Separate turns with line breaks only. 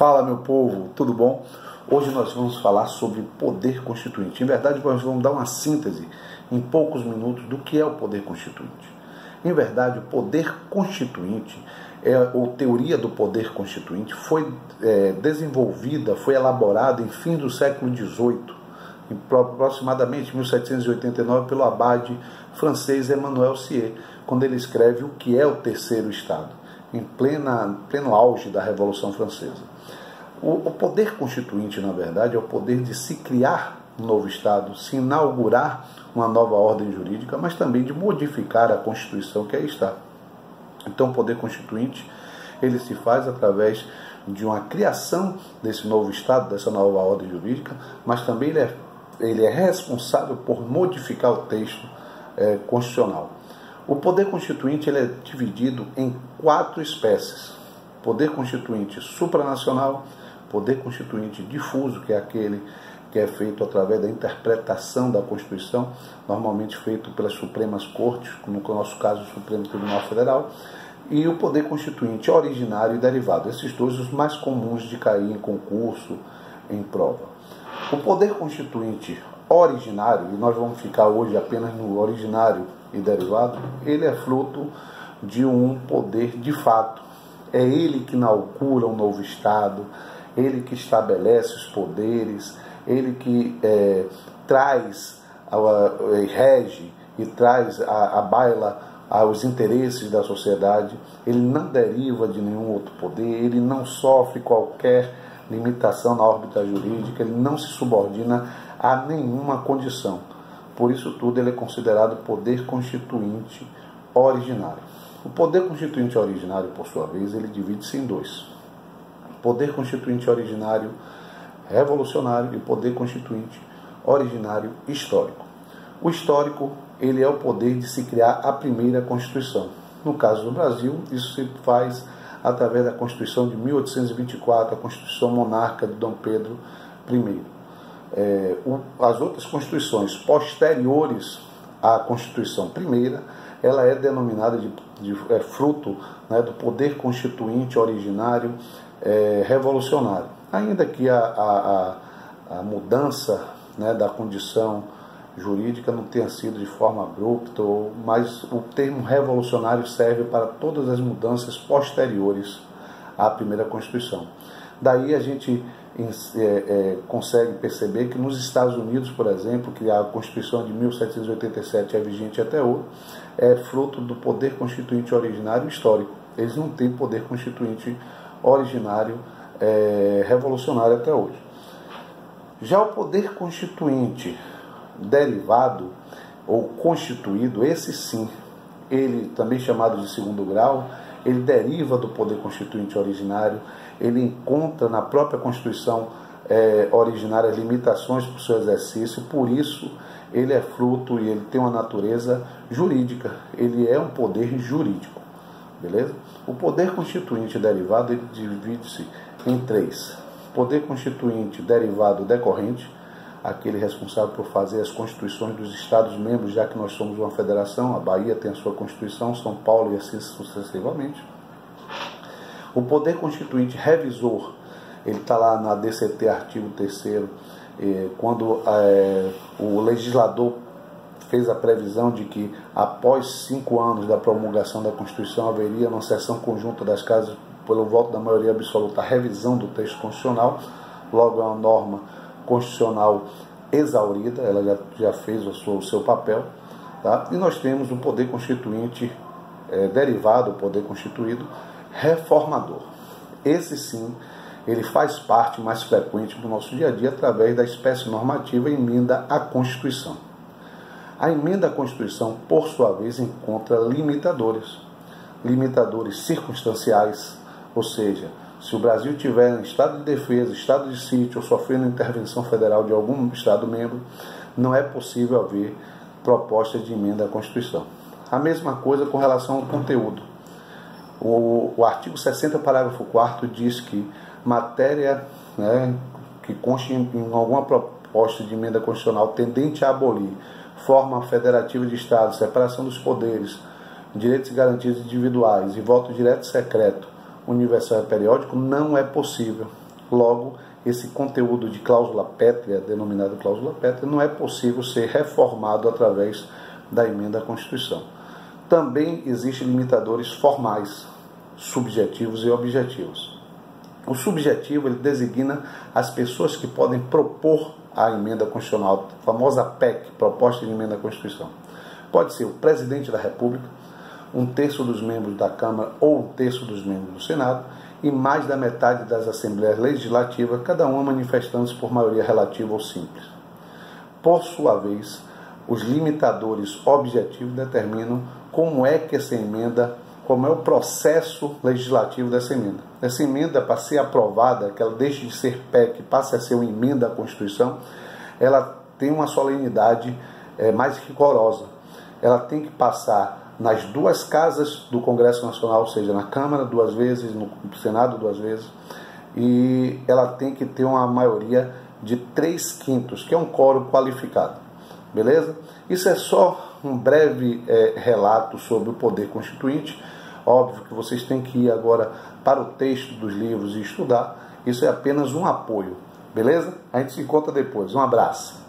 Fala, meu povo, tudo bom? Hoje nós vamos falar sobre poder constituinte. Em verdade, nós vamos dar uma síntese em poucos minutos do que é o poder constituinte. Em verdade, o poder constituinte, ou teoria do poder constituinte, foi desenvolvida, foi elaborada em fim do século XVIII, aproximadamente 1789, pelo abade francês Emmanuel Sieyès, quando ele escreve o que é o terceiro Estado, em pleno auge da Revolução Francesa. O poder constituinte, na verdade, é o poder de se criar um novo Estado, se inaugurar uma nova ordem jurídica, mas também de modificar a Constituição que aí está. Então, o poder constituinte, ele se faz através de uma criação desse novo Estado, dessa nova ordem jurídica, mas também ele é responsável por modificar o texto constitucional. O poder constituinte ele é dividido em 4 espécies: poder constituinte supranacional, poder constituinte difuso, que é aquele que é feito através da interpretação da Constituição, normalmente feito pelas Supremas Cortes, no nosso caso o Supremo Tribunal Federal, e o poder constituinte originário e derivado. Esses dois os mais comuns de cair em concurso, em prova. O poder constituinte originário, e nós vamos ficar hoje apenas no originário e derivado, ele é fruto de um poder de fato. É ele que inaugura um novo Estado, ele que estabelece os poderes, ele que rege e traz à baila aos interesses da sociedade. Ele não deriva de nenhum outro poder, ele não sofre qualquer limitação na órbita jurídica, ele não se subordina a nenhuma condição. Por isso tudo ele é considerado poder constituinte originário. O poder constituinte originário, por sua vez, ele divide-se em dois: poder constituinte originário revolucionário e poder constituinte originário histórico. O histórico, ele é o poder de se criar a primeira Constituição. No caso do Brasil, isso se faz através da Constituição de 1824, a Constituição Monarca de Dom Pedro I. As outras constituições posteriores à Constituição Primeira, ela é denominada de fruto, né, do poder constituinte originário revolucionário. Ainda que a mudança, né, da condição jurídica não tenha sido de forma abrupta, mas o termo revolucionário serve para todas as mudanças posteriores à primeira Constituição. Daí a gente consegue perceber que nos Estados Unidos, por exemplo, que a Constituição de 1787 é vigente até hoje, é fruto do poder constituinte originário histórico. Eles não têm poder constituinte originário revolucionário até hoje. Já o poder constituinte derivado ou constituído, esse sim, ele também chamado de segundo grau, ele deriva do poder constituinte originário, ele encontra na própria Constituição originária limitações para o seu exercício, por isso ele é fruto e ele tem uma natureza jurídica, ele é um poder jurídico, beleza? O poder constituinte derivado, ele divide-se em 3: poder constituinte derivado decorrente, aquele responsável por fazer as constituições dos Estados-membros, já que nós somos uma federação, a Bahia tem a sua Constituição, São Paulo e assim sucessivamente. O poder constituinte revisor, ele está lá na DCT, artigo 3º, quando o legislador fez a previsão de que após 5 anos da promulgação da Constituição haveria uma sessão conjunta das casas pelo voto da maioria absoluta, a revisão do texto constitucional. Logo, é uma norma constitucional exaurida, ela já fez o seu papel, tá? E nós temos o poder constituinte derivado, o poder constituído reformador. Esse sim, ele faz parte mais frequente do nosso dia a dia através da espécie normativa emenda à Constituição. A emenda à Constituição, por sua vez, encontra limitadores circunstanciais, ou seja, se o Brasil tiver em estado de defesa, estado de sítio ou sofrendo intervenção federal de algum Estado-membro, não é possível haver proposta de emenda à Constituição. A mesma coisa com relação ao conteúdo. O artigo 60, parágrafo 4º, diz que matéria, né, que conste em alguma proposta de emenda constitucional tendente a abolir forma federativa de Estado, separação dos poderes, direitos e garantias individuais e voto direto e secreto universal e periódico, não é possível. Logo, esse conteúdo de cláusula pétrea, denominado cláusula pétrea, não é possível ser reformado através da emenda à Constituição. Também existem limitadores formais, subjetivos e objetivos. O subjetivo, ele designa as pessoas que podem propor a emenda constitucional, a famosa PEC, proposta de emenda à Constituição. Pode ser o presidente da República, 1/3 dos membros da Câmara ou 1/3 dos membros do Senado, e mais da metade das Assembleias Legislativas, cada uma manifestando-se por maioria relativa ou simples. Por sua vez, os limitadores objetivos determinam como é que essa emenda, como é o processo legislativo dessa emenda. Essa emenda, para ser aprovada, que ela deixe de ser PEC, passe a ser uma emenda à Constituição, ela tem uma solenidade mais rigorosa. Ela tem que passar nas duas casas do Congresso Nacional, ou seja, na Câmara 2 vezes, no Senado 2 vezes, e ela tem que ter uma maioria de 3/5, que é um quórum qualificado. Beleza? Isso é só um breve relato sobre o poder constituinte. Óbvio que vocês têm que ir agora para o texto dos livros e estudar. Isso é apenas um apoio. Beleza? A gente se encontra depois. Um abraço.